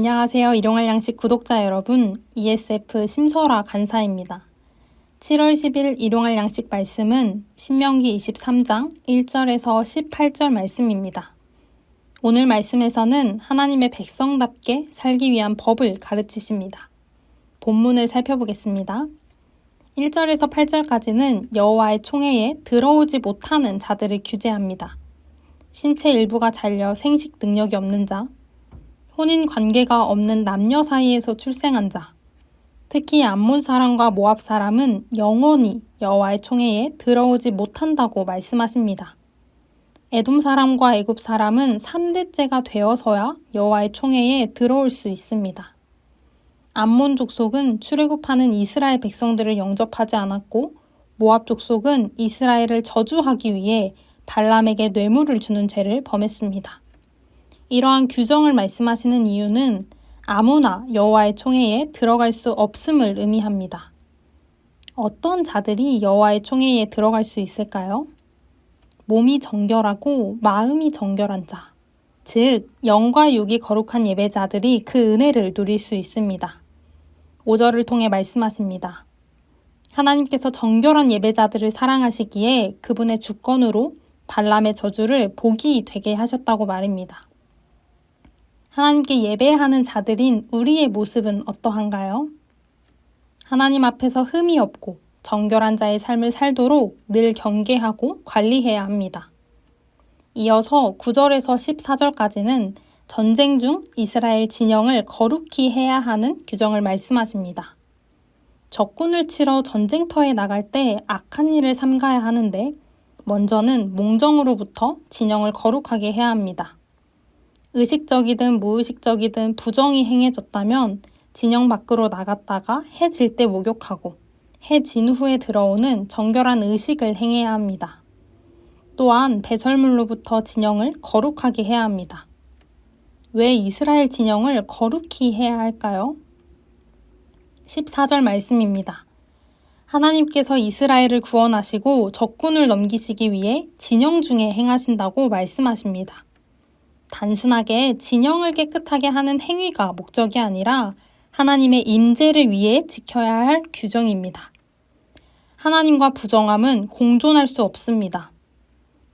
안녕하세요. 일용할 양식 구독자 여러분, ESF 심설아 간사입니다. 7월 10일 일용할 양식 말씀은 신명기 23장 1절에서 18절 말씀입니다. 오늘 말씀에서는 하나님의 백성답게 살기 위한 법을 가르치십니다. 본문을 살펴보겠습니다. 1절에서 8절까지는 여호와의 총회에 들어오지 못하는 자들을 규제합니다. 신체 일부가 잘려 생식 능력이 없는 자, 혼인 관계가 없는 남녀 사이에서 출생한 자, 특히 암몬 사람과 모압 사람은 영원히 여호와의 총회에 들어오지 못한다고 말씀하십니다. 에돔 사람과 애굽 사람은 3대째가 되어서야 여호와의 총회에 들어올 수 있습니다. 암몬 족속은 출애굽하는 이스라엘 백성들을 영접하지 않았고, 모압 족속은 이스라엘을 저주하기 위해 발람에게 뇌물을 주는 죄를 범했습니다. 이러한 규정을 말씀하시는 이유는 아무나 여호와의 총회에 들어갈 수 없음을 의미합니다. 어떤 자들이 여호와의 총회에 들어갈 수 있을까요? 몸이 정결하고 마음이 정결한 자, 즉 영과 육이 거룩한 예배자들이 그 은혜를 누릴 수 있습니다. 5절을 통해 말씀하십니다. 하나님께서 정결한 예배자들을 사랑하시기에 그분의 주권으로 발람의 저주를 복이 되게 하셨다고 말입니다. 하나님께 예배하는 자들인 우리의 모습은 어떠한가요? 하나님 앞에서 흠이 없고 정결한 자의 삶을 살도록 늘 경계하고 관리해야 합니다. 이어서 9절에서 14절까지는 전쟁 중 이스라엘 진영을 거룩히 해야 하는 규정을 말씀하십니다. 적군을 치러 전쟁터에 나갈 때 악한 일을 삼가야 하는데 먼저는 몽정으로부터 진영을 거룩하게 해야 합니다. 의식적이든 무의식적이든 부정이 행해졌다면 진영 밖으로 나갔다가 해 질 때 목욕하고 해 진 후에 들어오는 정결한 의식을 행해야 합니다. 또한 배설물로부터 진영을 거룩하게 해야 합니다. 왜 이스라엘 진영을 거룩히 해야 할까요? 14절 말씀입니다. 하나님께서 이스라엘을 구원하시고 적군을 넘기시기 위해 진영 중에 행하신다고 말씀하십니다. 단순하게 진영을 깨끗하게 하는 행위가 목적이 아니라 하나님의 임재를 위해 지켜야 할 규정입니다. 하나님과 부정함은 공존할 수 없습니다.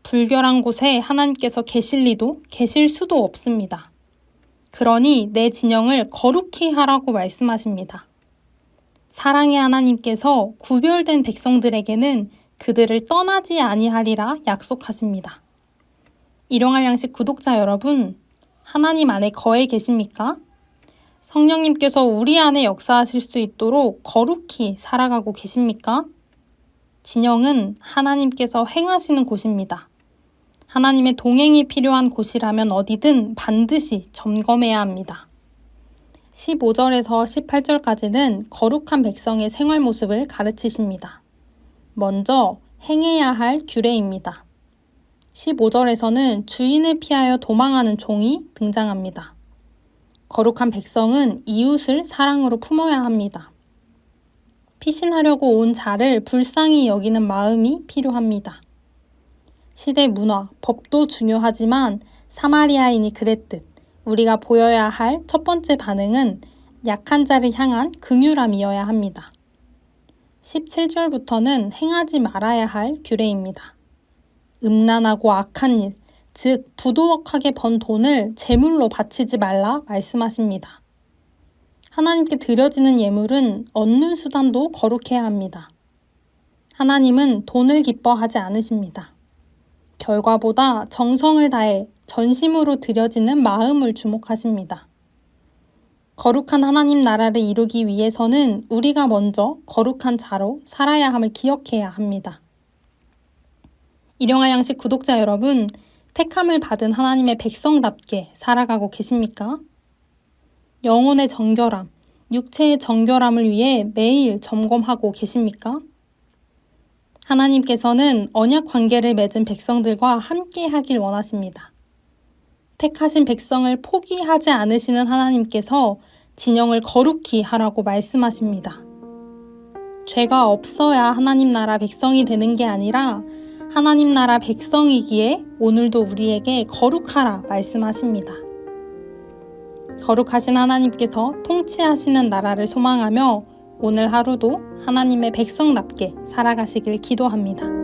불결한 곳에 하나님께서 계실 리도 계실 수도 없습니다. 그러니 내 진영을 거룩히 하라고 말씀하십니다. 사랑의 하나님께서 구별된 백성들에게는 그들을 떠나지 아니하리라 약속하십니다. 일용할 양식 구독자 여러분, 하나님 안에 거해 계십니까? 성령님께서 우리 안에 역사하실 수 있도록 거룩히 살아가고 계십니까? 진영은 하나님께서 행하시는 곳입니다. 하나님의 동행이 필요한 곳이라면 어디든 반드시 점검해야 합니다. 15절에서 18절까지는 거룩한 백성의 생활 모습을 가르치십니다. 먼저 행해야 할 규례입니다. 15절에서는 주인을 피하여 도망하는 종이 등장합니다. 거룩한 백성은 이웃을 사랑으로 품어야 합니다. 피신하려고 온 자를 불쌍히 여기는 마음이 필요합니다. 시대 문화, 법도 중요하지만 사마리아인이 그랬듯 우리가 보여야 할 첫 번째 반응은 약한 자를 향한 긍휼함이어야 합니다. 17절부터는 행하지 말아야 할 규례입니다. 음란하고 악한 일, 즉 부도덕하게 번 돈을 제물로 바치지 말라 말씀하십니다. 하나님께 드려지는 예물은 얻는 수단도 거룩해야 합니다. 하나님은 돈을 기뻐하지 않으십니다. 결과보다 정성을 다해 전심으로 드려지는 마음을 주목하십니다. 거룩한 하나님 나라를 이루기 위해서는 우리가 먼저 거룩한 자로 살아야 함을 기억해야 합니다. 일용할 양식 구독자 여러분, 택함을 받은 하나님의 백성답게 살아가고 계십니까? 영혼의 정결함, 육체의 정결함을 위해 매일 점검하고 계십니까? 하나님께서는 언약 관계를 맺은 백성들과 함께 하길 원하십니다. 택하신 백성을 포기하지 않으시는 하나님께서 진영을 거룩히 하라고 말씀하십니다. 죄가 없어야 하나님 나라 백성이 되는 게 아니라 하나님 나라 백성이기에 오늘도 우리에게 거룩하라 말씀하십니다. 거룩하신 하나님께서 통치하시는 나라를 소망하며 오늘 하루도 하나님의 백성답게 살아가시길 기도합니다.